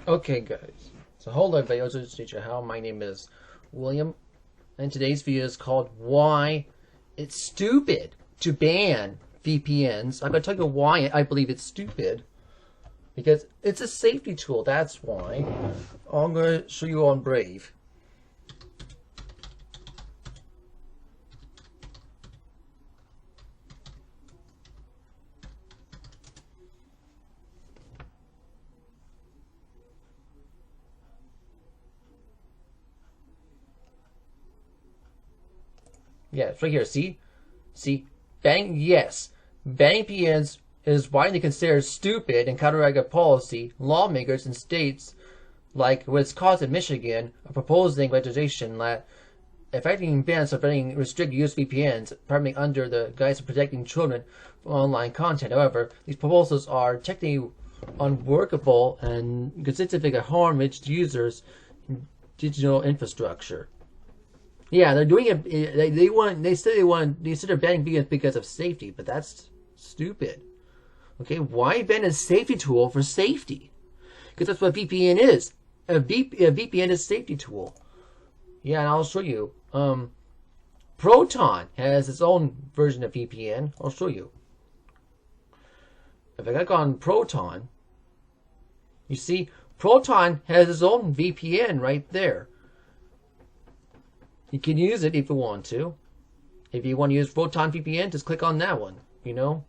Okay, guys. So hold on, video to teach you how. My name is William, and today's video is called "Why It's Stupid to Ban VPNs." I'm gonna tell you why I believe it's stupid. Because it's a safety tool. That's why. I'm gonna show you on Brave. Yeah, it's right here. See, banning. Yes, banning VPNs is widely considered stupid and counteractive policy. Lawmakers in states like Wisconsin, Michigan are proposing legislation that affecting bans preventing restricted use VPNs, primarily under the guise of protecting children from online content. However, these proposals are technically unworkable and could significantly harm its users' digital infrastructure. Yeah, they're doing it. They said they're banning VPNs because of safety, but that's stupid. Okay, why ban a safety tool for safety? Because that's what VPN is. A VPN is a safety tool. Yeah, and I'll show you. Proton has its own version of VPN. I'll show you. If I click on Proton, you see Proton has its own VPN right there. You can use it if you want to. If you want to use Proton VPN, just click on that one, you know?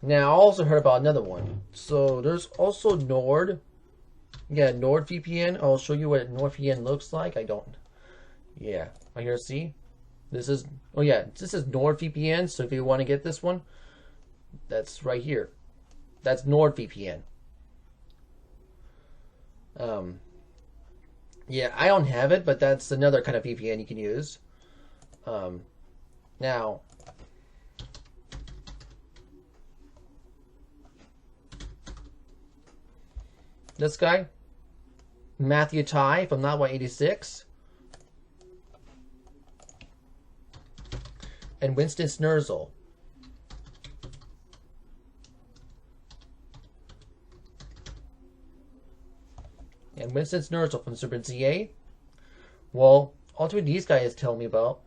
Now, I also heard about another one. So, there's also Nord. Yeah, NordVPN. I'll show you what NordVPN looks like. I don't. Yeah, right here, see? This is, oh yeah, this is NordVPN. So, if you want to get this one, that's right here. That's NordVPN. Yeah, I don't have it, but that's another kind of VPN you can use. Now, this guy, Matthew Ty from Not 86, and Winston Snurzel. And Winston Snurzel from Super ZA. Well, ultimately these guys tell me about.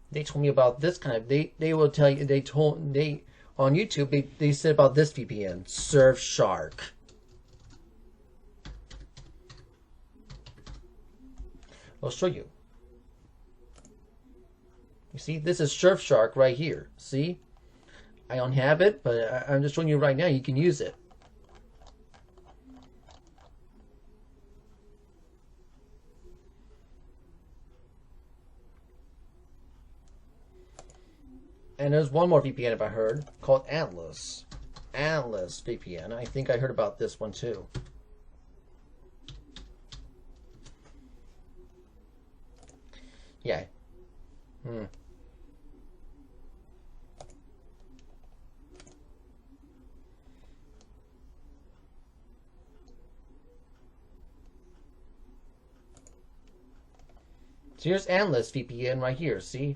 They told me about this kind of. They will tell you. They on YouTube. They said about this VPN, Surfshark. I'll show you. You see, this is Surfshark right here. See, I don't have it, but I'm just showing you right now. You can use it. And there's one more VPN if I heard, called Atlas. Atlas VPN. I think I heard about this one too. Yeah. So here's Atlas VPN right here, see?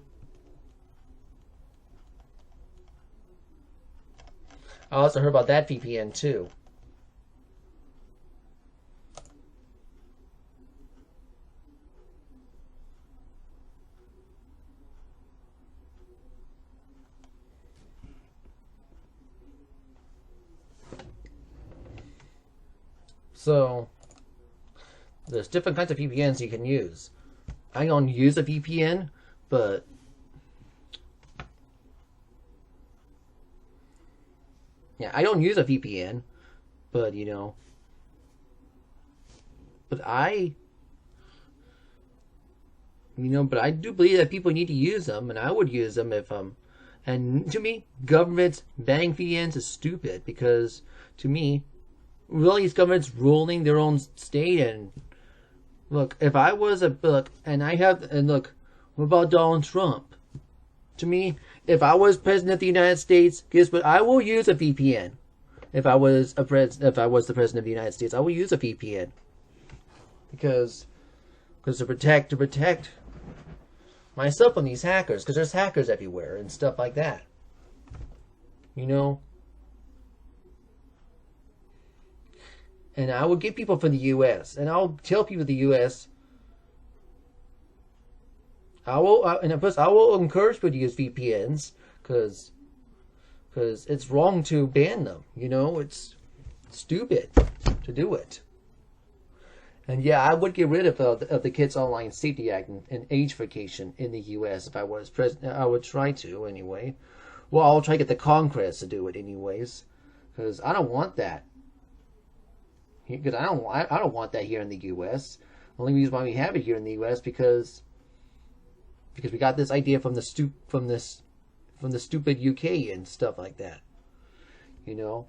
I also heard about that VPN too. So, there's different kinds of VPNs you can use. I don't use a VPN, but yeah, I don't use a VPN, but you know, but I do believe that people need to use them, and I would use them if and to me, governments banning VPNs is stupid because to me, really, these governments ruling their own state. And look, if I was a look, and I have, and look, what about Donald Trump? To me, if I was president of the United States, guess what? I will use a VPN. If I was the president of the United States, I will use a VPN because to protect myself from these hackers, because there's hackers everywhere and stuff like that. You know, And I will get people from the U.S. and I'll tell people in the U.S. I will encourage people to use VPNs because it's wrong to ban them. You know, it's stupid to do it. And yeah, I would get rid of the Kids Online Safety Act and age vacation in the U.S. if I was president. I would try to anyway. Well, I'll try to get the Congress to do it anyways, because I don't want that. Because I don't want that here in the U.S. The only reason why we have it here in the U.S. because we got this idea from the stupid UK and stuff like that. You know,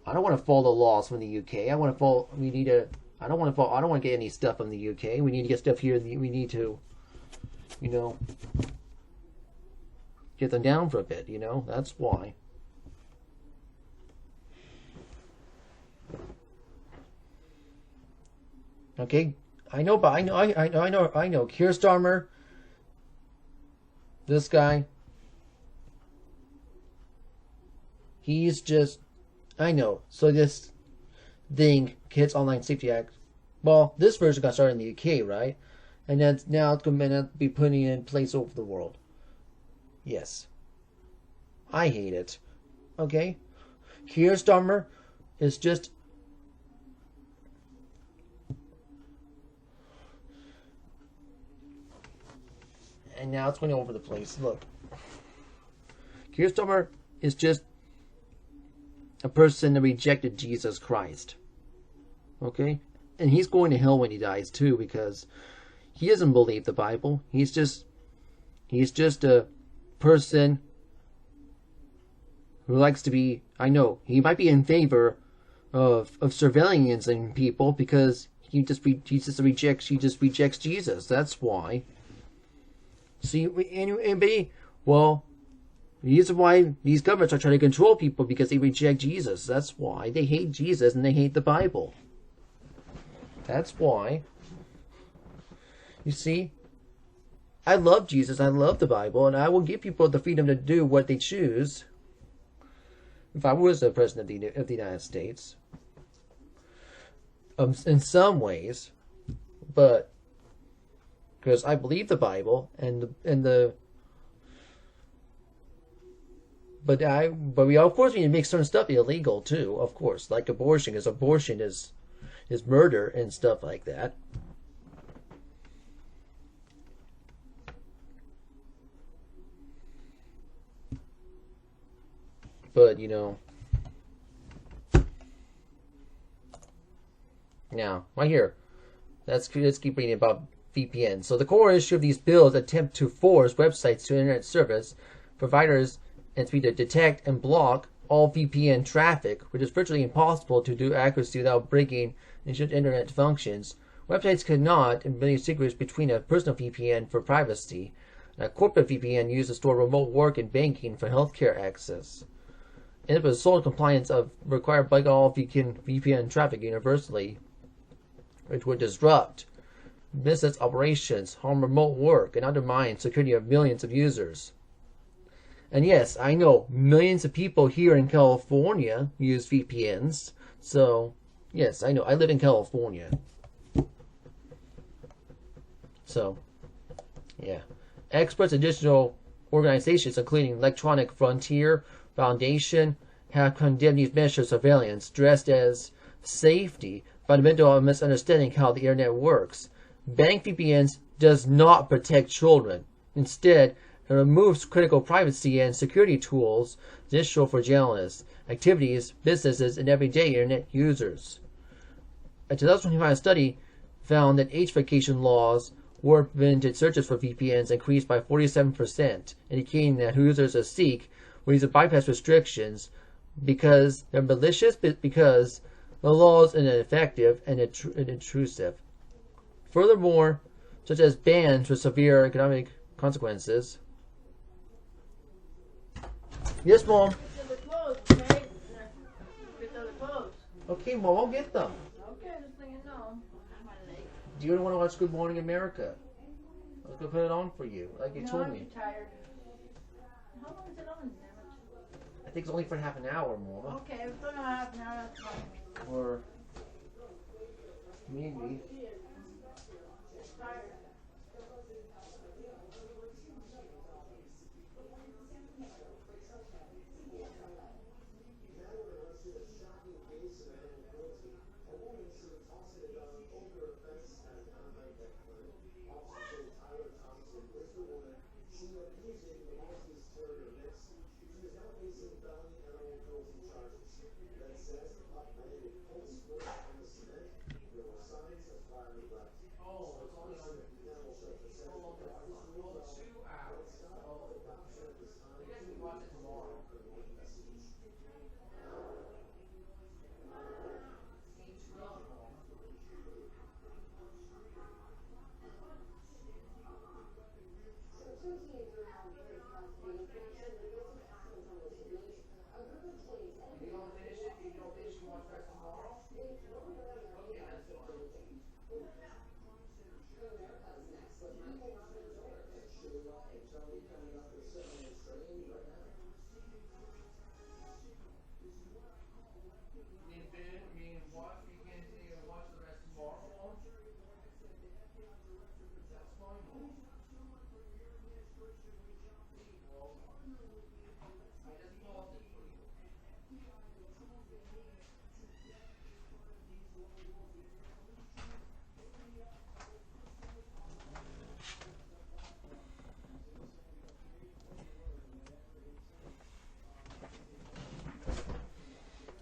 I don't want to follow the laws from the UK. I want to follow. We need to. I don't want to get any stuff from the UK. We need to get stuff here. We need to, you know, get them down for a bit. You know, that's why. Okay, I know. Keir Starmer, this guy, he's just, I know. So this thing, Kids Online Safety Act, well, this version got started in the UK, right? And then now it's going to be putting it in place over the world. Yes. I hate it. Okay? Keir Starmer is just... And now it's going all over the place. Look. Keir Starmer is just a person that rejected Jesus Christ. Okay? And he's going to hell when he dies too, because he doesn't believe the Bible. He's just a person who likes to be, I know, he might be in favor of surveillance in people because he just rejects Jesus. That's why. See, anybody, well, the reason why these governments are trying to control people because they reject Jesus. That's why. They hate Jesus and they hate the Bible. That's why. You see, I love Jesus, I love the Bible, and I will give people the freedom to do what they choose if I was the president of the United States. In some ways, but because I believe the Bible but we of course we need to make certain stuff illegal too, of course, like abortion, because abortion is murder and stuff like that. But, you know, now, right here, let's keep reading about VPN. So the core issue of these bills attempt to force websites to internet service providers and to detect and block all VPN traffic, which is virtually impossible to do accuracy without breaking into internet functions. Websites cannot embed secrets between a personal VPN for privacy and a corporate VPN used to store remote work and banking for healthcare access. And it was sole compliance of required by all VPN traffic universally, which would disrupt business operations, harm remote work, and undermine security of millions of users. And yes, I know millions of people here in California use VPNs. So, yes, I know. I live in California. So, yeah. Experts and digital organizations, including Electronic Frontier Foundation, have condemned these measures of surveillance dressed as safety, fundamental misunderstanding how the internet works. Banning VPNs does not protect children. Instead, it removes critical privacy and security tools essential for journalists, activities, businesses, and everyday internet users. A 2025 study found that age verification laws were prevented searches for VPNs increased by 47%, indicating that users of Seek will use to bypass restrictions because they're malicious, because the law is ineffective and intrusive. Furthermore, such as bans with severe economic consequences. Yes, Mom. Get the clothes, okay? Get the clothes. Okay, Mom, I'll get them. Okay, just so you know. Do you want to watch Good Morning America? I was going to put it on for you, like you told me. I'm tired. How long is it on? I think it's only for half an hour, Mom. Okay, we're going to half an hour. That's fine. Or Maybe.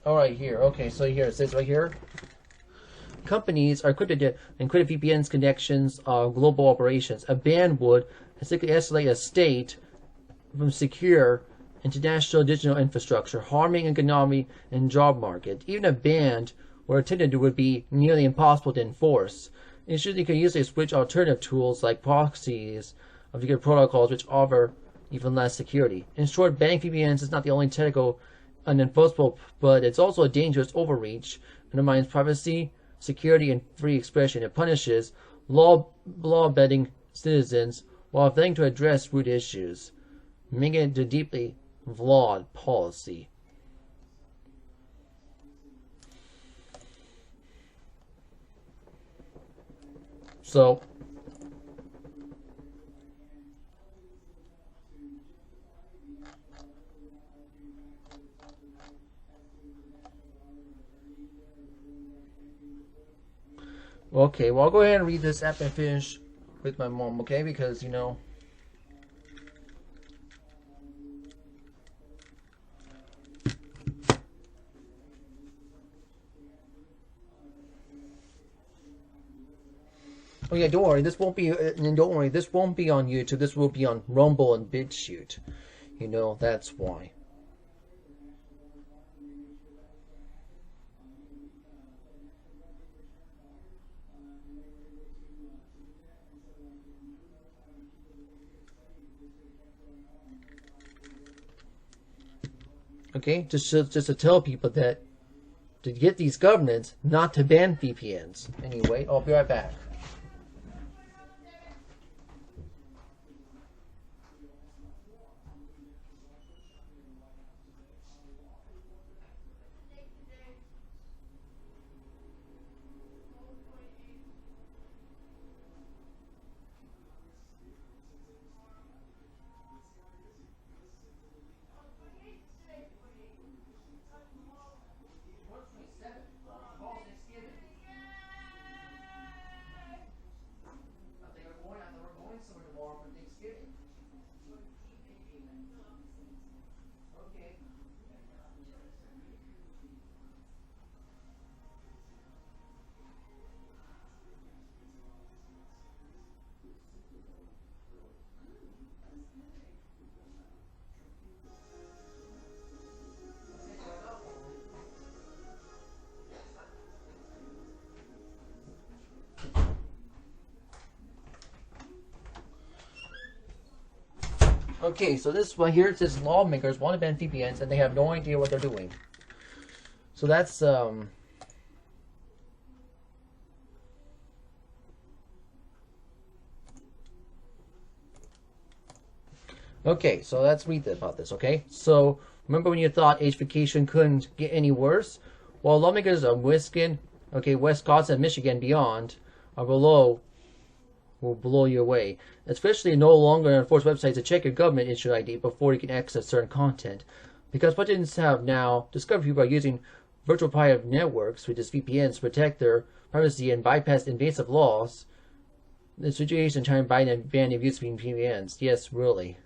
All right, here. Okay, so here it says right here. Companies are encrypted VPNs connections global operations. A ban would basically isolate a state from secure international digital infrastructure, harming economy and job market. Even a ban where attended would be nearly impossible to enforce. Instead, you can usually switch alternative tools like proxies of secure protocols which offer even less security. In short, banning VPNs is not the only technical unenforceable, but it's also a dangerous overreach. It undermines privacy, security, and free expression. It punishes law-abiding citizens while failing to address root issues, making it a deeply flawed policy. So, okay, well, I'll go ahead and read this after I finish with my mom, okay? Because, you know. Oh yeah, don't worry. This won't be. Don't worry. This won't be on YouTube. This will be on Rumble and BitChute. You know, that's why. Okay, just to tell people that to get these governments not to ban VPNs. Anyway, I'll be right back. Okay, so this one here, it says lawmakers want to ban VPNs and they have no idea what they're doing. So that's okay, so let's read about this, okay? So remember when you thought age vacation couldn't get any worse? Well, lawmakers are whisking Okay, Wisconsin, Michigan, beyond are below will blow you away. Especially no longer enforce websites to check your government issued ID before you can access certain content. Because Putin's have now discovered people are using virtual private networks, which is VPNs, to protect their privacy and bypass invasive laws. The situation trying to ban the use of VPNs. Yes, really.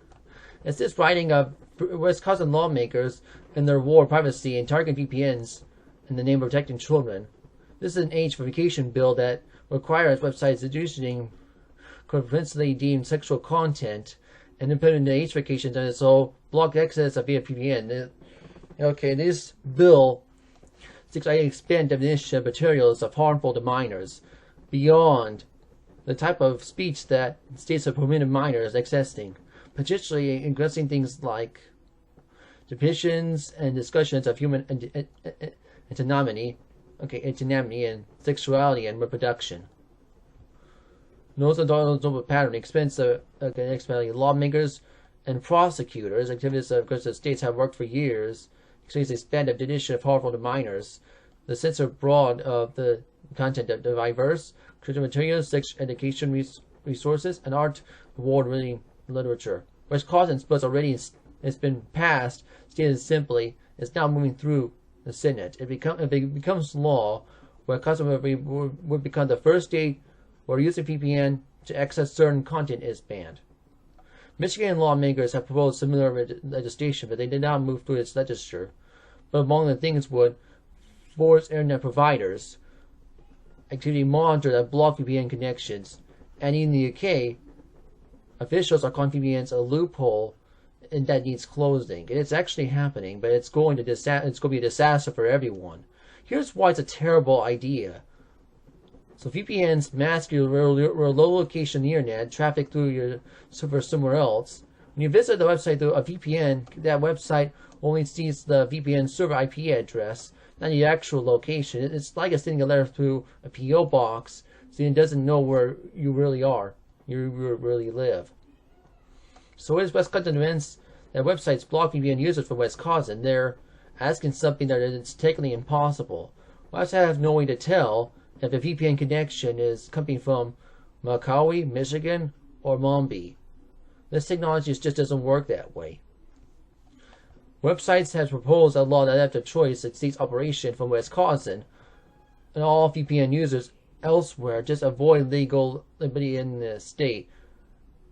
It's this writing of Wisconsin lawmakers and their war of privacy and targeting VPNs in the name of protecting children. This is an age verification bill that requires websites introducing convincingly deemed sexual content and implementing the age verifications and so block access via VPN. Okay, this bill seeks to expand definition of materials of harmful to minors beyond the type of speech that states have permitted minors accessing, potentially addressing things like depictions and discussions of human autonomy, and sexuality and reproduction. Notes on the pattern expense lawmakers and prosecutors, activists of the states have worked for years to expand the definition of harmful to minors, the censor broad of the content of diverse Christian materials, sex education resources, and art award-winning literature. Wisconsin's bill already has been passed, stated simply, is now moving through the Senate. If it becomes law, Wisconsin would become the first state where using VPN to access certain content is banned. Michigan lawmakers have proposed similar legislation, but they did not move through its legislature. But among the things would force internet providers activity monitor that block VPN connections. And in the UK, officials are calling VPNs a loophole and that needs closing. And it's actually happening, but it's going to be a disaster for everyone. Here's why it's a terrible idea. So VPNs mask your low location on the internet, traffic through your server somewhere else. When you visit the website through a VPN, that website only sees the VPN server IP address, not the actual location. It's like it's sending a letter through a PO box, so it doesn't know where you really are, you really live. So as Wisconsin demands that websites block VPN users from Wisconsin, they're asking something that is technically impossible. Websites have no way to tell if a VPN connection is coming from Macaulay, Michigan, or Mumbai. This technology just doesn't work that way. Websites have proposed a law that after choice that states operation from Wisconsin, and all VPN users elsewhere just avoid legal liberty in the state.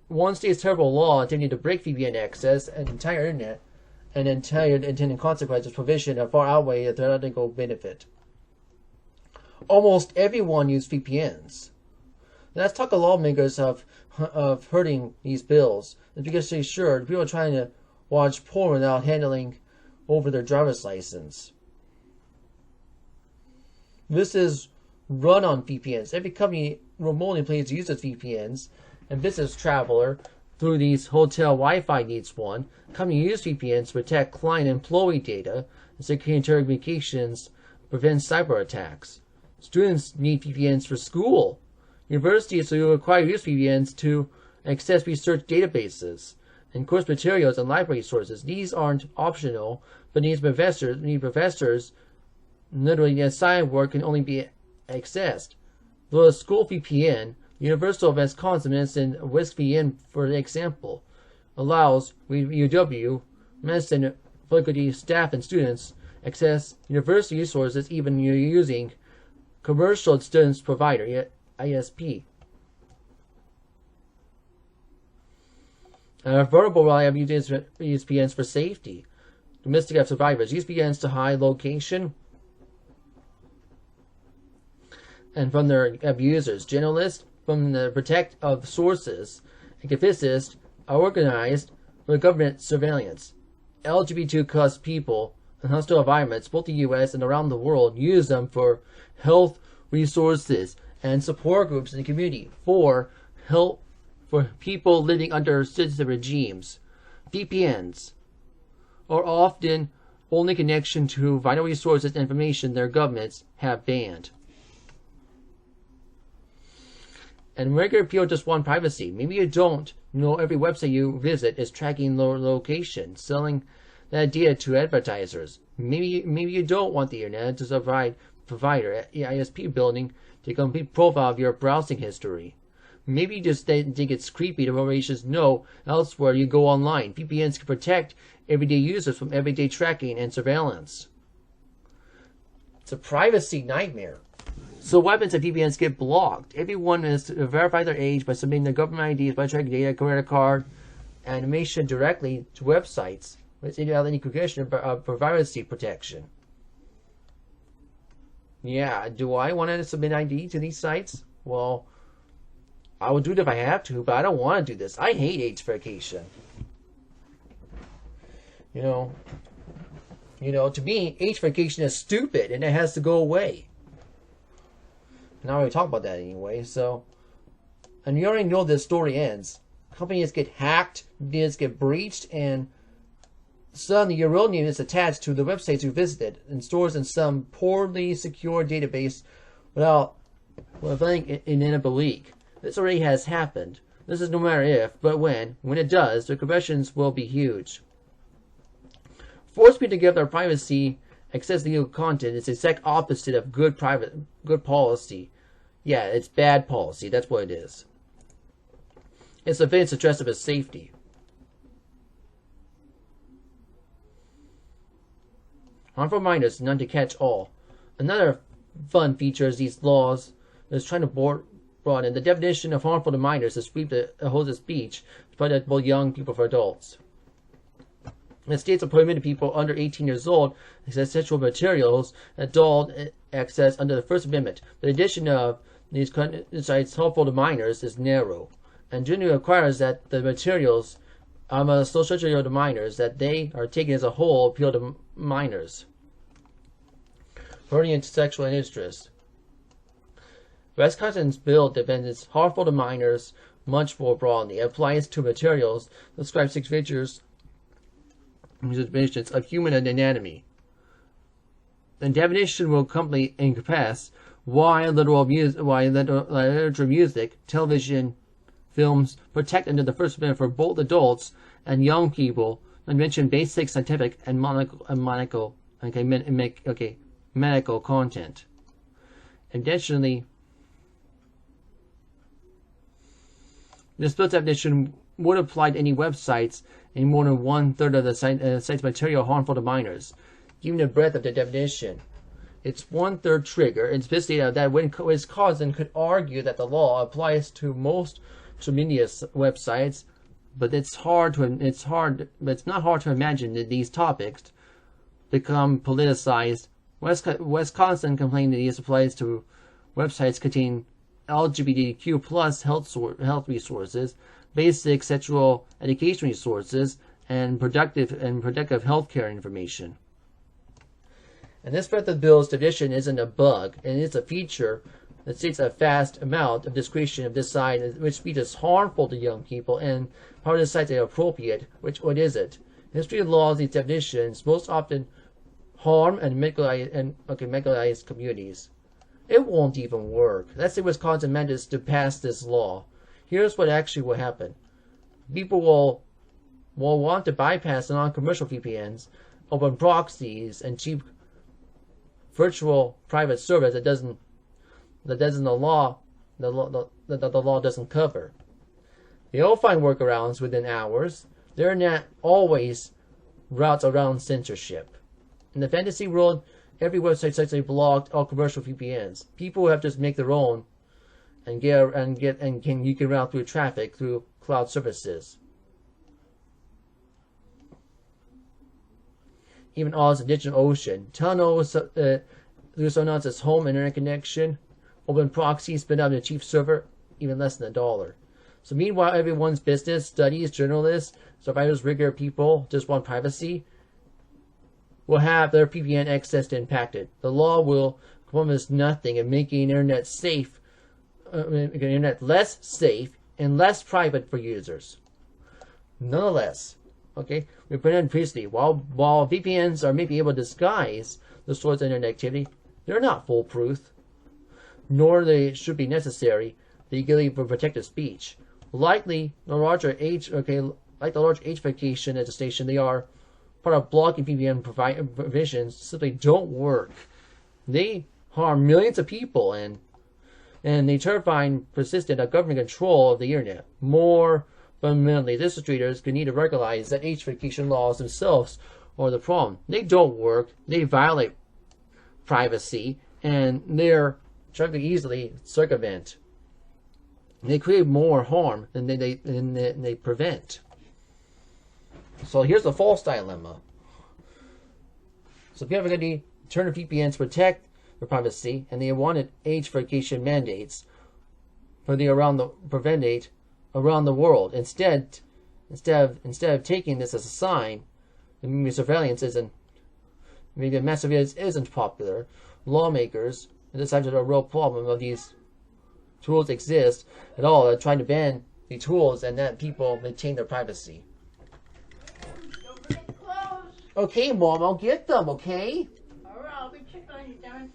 One state's terrible law intending to break VPN access and entire internet, and entire intended consequences provision that far outweigh the theoretical benefit. Almost everyone uses VPNs. Let's talk to lawmakers of hurting these bills. It's because they're sure people are trying to watch porn without handling over their driver's license. This is run on VPNs. Every company remotely employs uses VPNs, and business traveler through these hotel Wi-Fi needs one. Company use VPNs to protect client employee data and secure communications, prevent cyber attacks. Students need VPNs for school. Universities will require use VPNs to access research databases and course materials and library sources. These aren't optional, but professors literally the assigned work can only be accessed. The school VPN, University of Wisconsin Medicine WisVPN, for example, allows UW medicine faculty, staff, and students access university resources even when you're using commercial students provider, ISP. Affordable reliable VPNs for safety. Domestic survivors use VPNs to hide location and from their abusers. Generalists from the protect of sources. Activists are organized for government surveillance. LGBTQ+ people in hostile environments, both the U.S. and around the world, use them for health resources and support groups in the community for help for people living under censorship regimes. VPNs are often only connection to vital resources and information their governments have banned. And regular people just want privacy. Maybe you don't know every website you visit is tracking your location, selling that data to advertisers. Maybe you don't want the internet to provide provider ISP building to complete profile of your browsing history. Maybe you just think it's creepy that corporations know elsewhere you go online. VPNs can protect everyday users from everyday tracking and surveillance. It's a privacy nightmare. So what happens if VPNs get blocked? Everyone is to verify their age by submitting their government IDs, by checking data, credit card, and information directly to websites without any question for privacy protection. Yeah, do I want to submit ID to these sites? Well, I would do it if I have to, but I don't want to do this. I hate age verification. You know, to me, age verification is stupid and it has to go away. And I already talked about that anyway, so. And you already know this story ends. Companies get hacked, deals get breached, and suddenly your real name is attached to the websites you visited and stores in some poorly secure database without letting in a leak. This already has happened. This is no matter if, but when. When it does, the repercussions will be huge. Force people to give their privacy access to legal content is the exact opposite of good policy. Yeah, it's bad policy. That's what it is. It's advanced interest of its safety. Harmful minors, none to catch all. Another fun feature is these laws is trying to broaden the definition of harmful to minors to sweep the whole speech to protect both young people for adults. The states are prohibiting people under 18 years old access sexual materials, adult access under the First Amendment. The addition of these sites harmful to minors is narrow, and generally requires that the materials so structured to minors that they are taken as a whole appeal to minors. Hurting into sexual interest. Wisconsin's bill defends harmful to minors much more broadly. It applies to materials that describe six features of human anatomy. The definition will completely encompass why literature, music, television, films protect under the First Amendment for both adults and young people, and mention basic scientific and medical content. Additionally, this bill definition would apply to any websites in more than 1/3 of the site's material harmful to minors. Given the breadth of the definition, it's 1/3 trigger. It's basically that when its cousin could argue that the law applies to most media websites, but it's not hard to imagine that these topics become politicized. Wisconsin complained that these applies to websites containing LGBTQ plus health resources, basic sexual education resources, and productive healthcare information. And this part of the bill's definition isn't a bug, and it's a feature that states a vast amount of discretion of this site, which speech is harmful to young people, and part of the sites are appropriate. What is it? In history of laws, these definitions most often harm and medicalize communities. It won't even work. Let's say Wisconsin manages to pass this law. Here's what actually will happen. People will want to bypass non-commercial VPNs, open proxies, and cheap virtual private service that the law doesn't cover. They'll find workarounds within hours. They're not always routes around censorship. In the fantasy world, every website essentially blocked all commercial VPNs. People have just make their own and you can route through traffic through cloud services. Even Oz and DigitalOcean, tunnels through someone else's home internet connection, open proxy, spin up a cheap server, even less than $1. So meanwhile, everyone's business, studies, journalists, survivors, regular people just want privacy, will have their VPN access impacted. The law will promise nothing in making internet internet less safe and less private for users. Nonetheless, we pointed previously, while VPNs are maybe able to disguise the source of internet activity, they're not foolproof, nor they should be necessary legally for protected speech. Likely, the larger age verification at the station, they are part of blocking VPN provisions simply don't work. They harm millions of people, and they terrifying persistent government control of the internet. More fundamentally, administrators need to recognize that age verification laws themselves are the problem. They don't work. They violate privacy, and they're trying to easily circumvent. They create more harm than they prevent. So here's the false dilemma. So people are going to turn to VPNs to protect their privacy, and they wanted age verification mandates for the around the world. Instead of taking this as a sign that maybe surveillance isn't, maybe mass surveillance isn't popular, lawmakers decided a real problem of these tools exist at all. They're trying to ban the tools and that people maintain their privacy. Don't forget the clothes. Okay, Mom, I'll get them, okay? Alright, I'll be checking on you, John.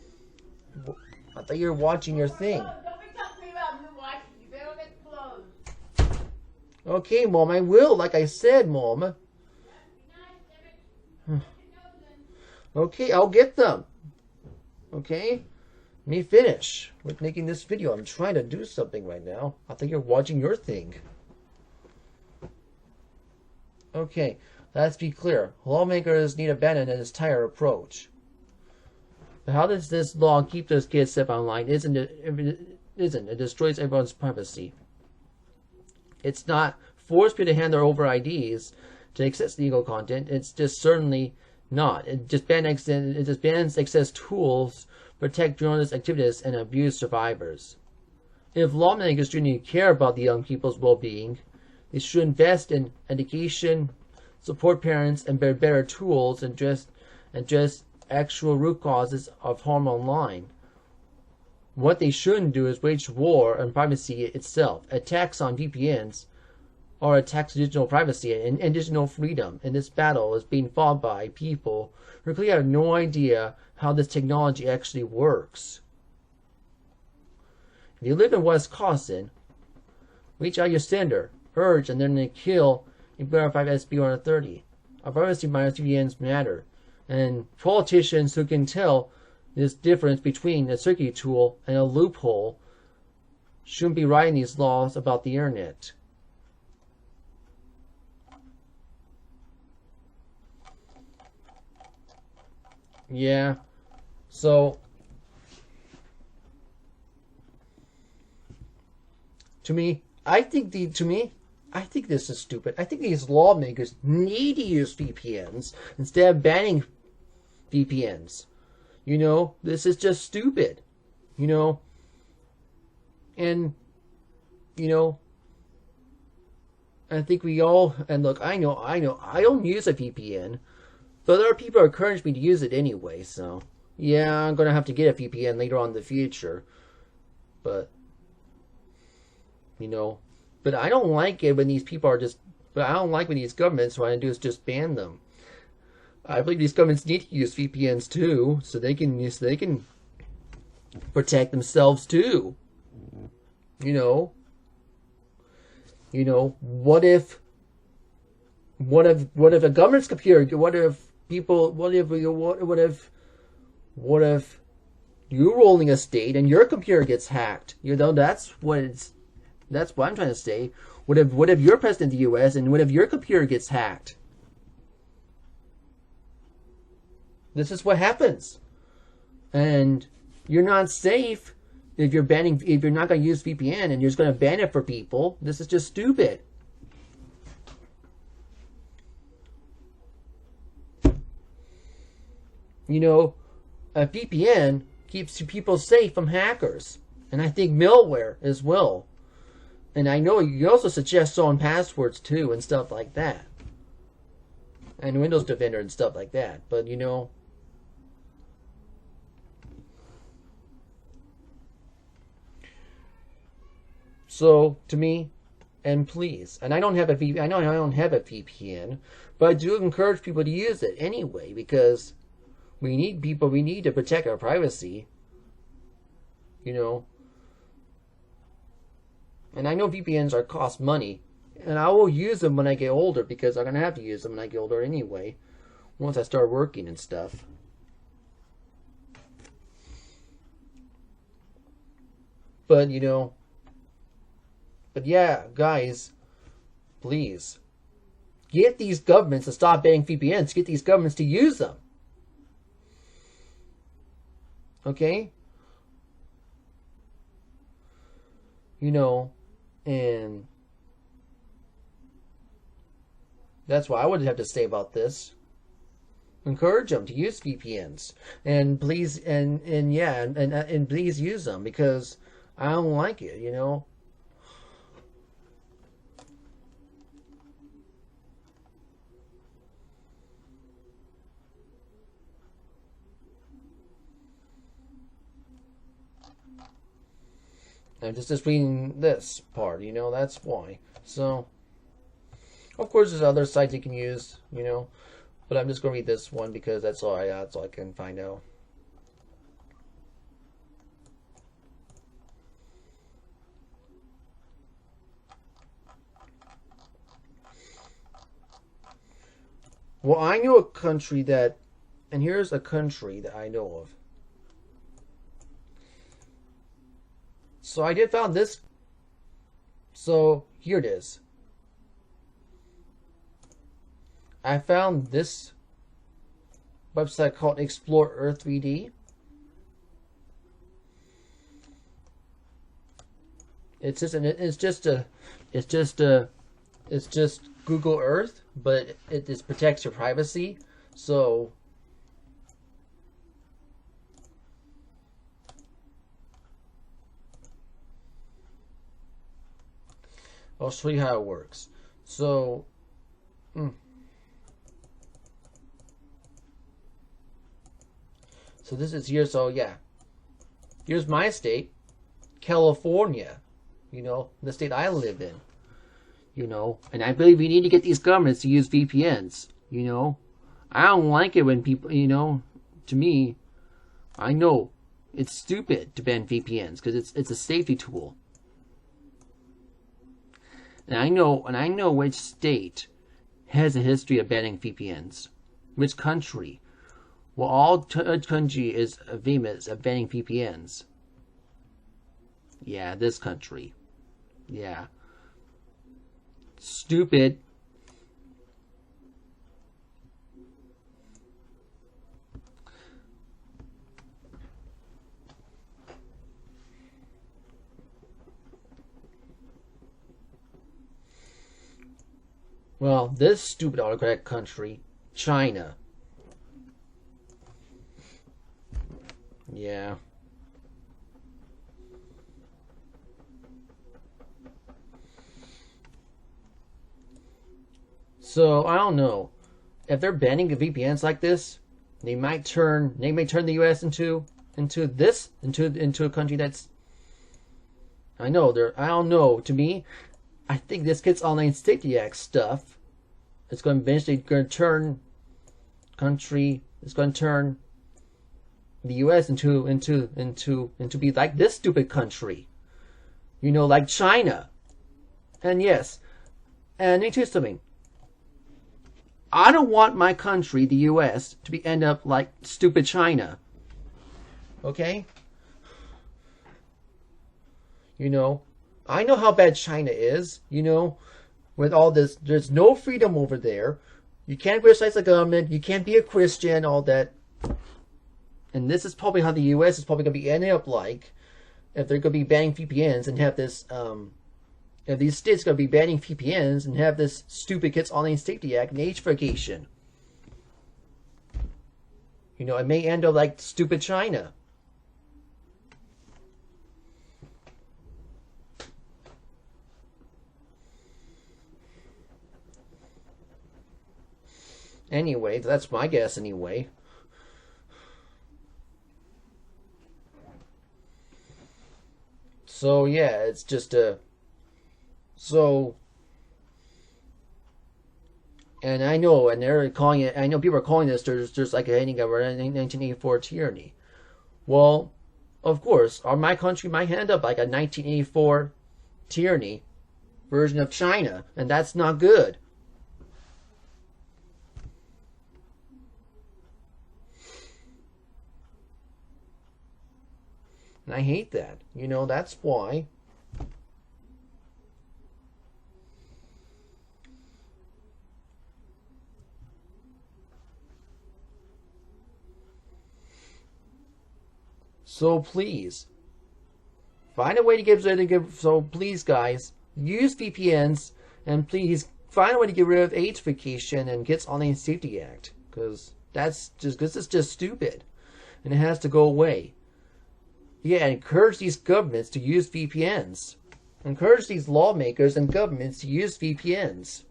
I thought you were watching your thing. Don't be talking to me about me watching. You better get the clothes. Okay, Mom, I will, like I said, Mom. Okay, I'll get them. Okay? Let me finish with making this video. I'm trying to do something right now. I think you're watching your thing. Okay, let's be clear. Lawmakers need to abandon this entire approach. But how does this law keep those kids safe online? It destroys everyone's privacy. It's not force people to hand their over IDs to access legal content. It's just certainly not. It just bans access tools, protect journalist activists, and abuse survivors. If lawmakers truly care about the young people's well-being, they should invest in education, support parents, and better tools, and just actual root causes of harm online. What they shouldn't do is wage war on privacy itself. Attacks on VPNs are attacks on digital privacy and digital freedom. And this battle is being fought by people who clearly have no idea how this technology actually works. If you live in Wisconsin, reach out your sender, urge, and then kill a verified SB 130. Our privacy minus VPNs matter, and politicians who can tell this difference between a security tool and a loophole shouldn't be writing these laws about the internet. Yeah, so I think this is stupid. I think these lawmakers need to use VPNs instead of banning VPNs. You know, this is just stupid. You know, and you know, I think we all, and look, I know, I don't use a VPN. But other people encourage me to use it anyway, so yeah, I'm gonna have to get a VPN later on in the future. But you know, but I don't like it when these people are just. But I don't like when these governments what I do is just ban them. I believe these governments need to use VPNs too, so they can protect themselves too. You know, what if a government's computer? What if you're ruling a state and your computer gets hacked? You know, that's what I'm trying to say. What if you're president of the U.S. and what if your computer gets hacked? This is what happens, and you're not safe if you're not going to use VPN and you're just going to ban it for people. This is just stupid. You know, a VPN keeps people safe from hackers, and I think malware as well. And I know you also suggest stolen passwords too and stuff like that, and Windows Defender and stuff like that. But you know, so to me, and please, and I know I don't have a VPN, but I do encourage people to use it anyway because we need to protect our privacy. You know. And I know VPNs cost money. And I will use them when I get older because I'm going to have to use them when I get older anyway. Once I start working and stuff. But but yeah, guys, please get these governments to stop banning VPNs. Get these governments to use them. Okay? And that's what I would have to say about this. Encourage them to use VPNs, and please, and please use them, because I don't like it. I'm just reading this part, that's why. So, of course, there's other sites you can use, but I'm just going to read this one because that's all I can find out. Well, I know a country that, and here's a country that I know of. So I did found this. So here it is. I found this website called Explore Earth 3D. It's just Google Earth, but it just protects your privacy. So I'll show you how it works. So so this is here. So yeah, here's my state, California. The state I live in. And I believe we need to get these governments to use VPNs. I don't like it when people, to me, I know it's stupid to ban VPNs because it's a safety tool. And I know which state has a history of banning VPNs. Which country? Well, all country is famous of banning VPNs. Yeah, this country. Yeah. Stupid. Well, this stupid autocratic country, China. Yeah. So I don't know if they're banning the VPNs like this. They may turn the U.S. into a country that's. I don't know. To me, I think this gets online Safety Act stuff. It's going to eventually turn the U.S. into be like this stupid country. Like China. And yes, and let me tell you something. I don't want my country, the U.S., to end up like stupid China. Okay? I know how bad China is, with all this. There's no freedom over there. You can't criticize the government. You can't be a Christian, all that. And this is probably how the U.S. is probably going to be ending up like if they're going to be banning VPNs and have this, if these states are going to be banning VPNs and have this stupid Kids Online Safety Act and age verification. It may end up like stupid China. Anyway, that's my guess anyway. So yeah, it's just and I know, and they're calling it. I know people are calling this just like a ending of 1984 tyranny. Well, of course, my country might end up like a 1984 tyranny version of China, and that's not good. And I hate that. You know, that's why. So please, find a way to so please guys, use VPNs, and please find a way to get rid of age verification and get Online Safety Act. Because this is just stupid. And it has to go away. Yeah, encourage these governments to use VPNs. Encourage these lawmakers and governments to use VPNs.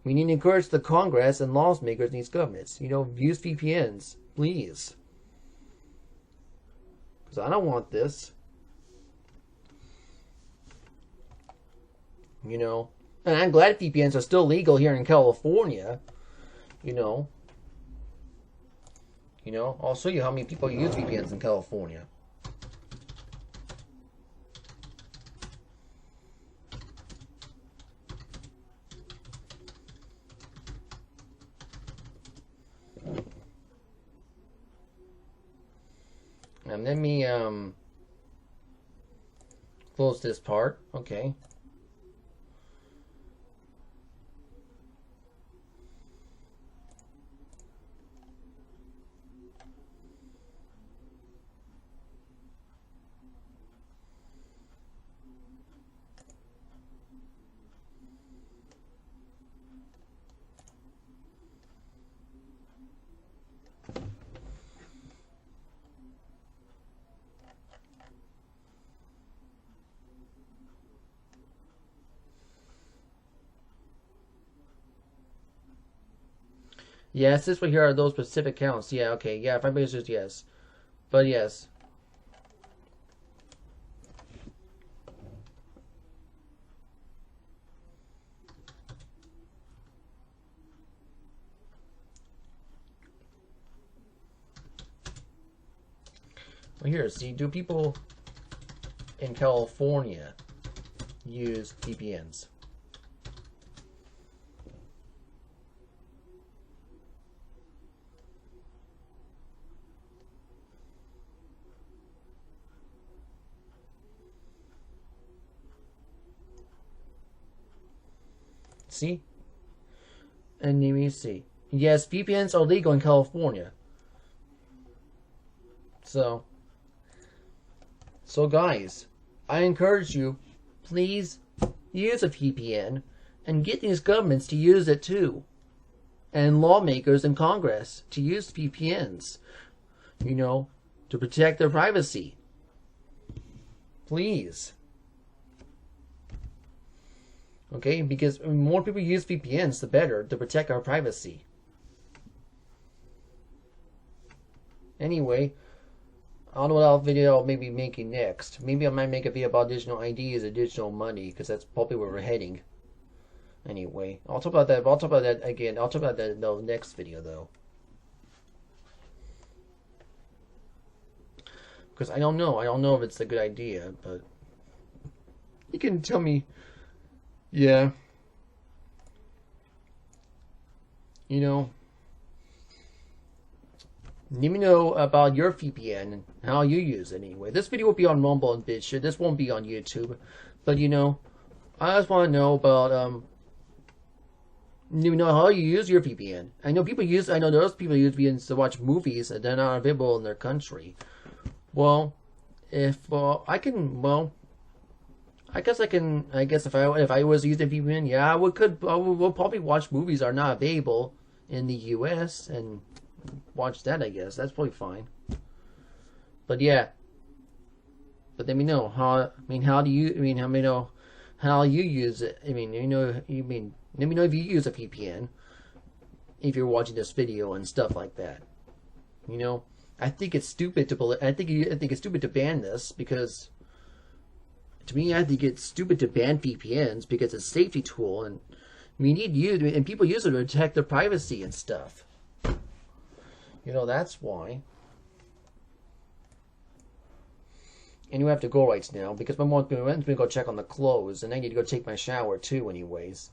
We need to encourage the Congress and lawmakers and these governments. You know, use VPNs. Please. Because I don't want this. You know. And I'm glad VPNs are still legal here in California. You know. You know, I'll show you how many people use VPNs in California. And let me close this part. Okay. Yes, this one here are those specific counts. Yeah, okay. Yeah, if everybody says yes. But yes. Well, here, see, do people in California use VPNs? See? And let me see. Yes, VPNs are legal in California. So guys, I encourage you, please use a VPN and get these governments to use it too. And lawmakers in Congress to use VPNs, you know, to protect their privacy. Please. Okay, because the more people use VPNs, the better to protect our privacy. Anyway, I don't know what video I'll maybe making next. Maybe I might make a video about digital IDs and digital money, because that's probably where we're heading. Anyway, I'll talk about that. I'll talk about that again. I'll talk about that in the next video, though. Because I don't know. I don't know if it's a good idea, but you can tell me. Yeah. You know. Let me know about your VPN and how you use it anyway. This video will be on Rumble and BitChute. This won't be on YouTube. But you know, I just want to know about you know how you use your VPN. I know those people use VPNs to watch movies that are not available in their country. Well, I guess if I was using VPN, yeah, we'll probably watch movies that are not available in the US and watch that. I guess that's probably fine. But yeah. But let me know how do you use it? Let me know if you use a VPN if you're watching this video and stuff like that. You know, I think it's stupid to ban this, because to me, I think it's stupid to ban VPNs because it's a safety tool, and we need and people use it to protect their privacy and stuff. You know, that's why. And you have to go right now, because my mom's going to go check on the clothes, and I need to go take my shower too anyways.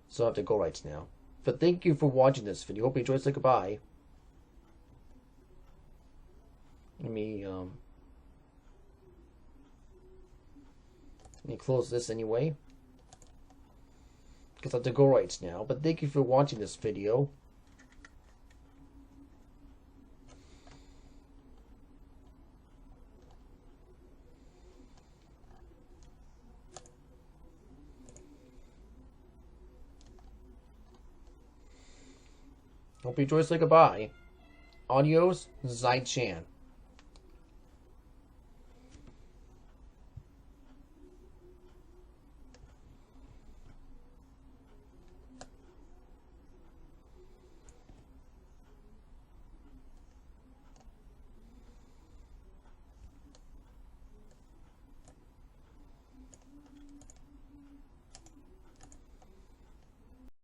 So I have to go right now. But thank you for watching this video. Hope you enjoyed. Say goodbye. Let me close this anyway, because I have to go right now. But thank you for watching this video. Hope you enjoy. Say goodbye. Adios, Zai Chan.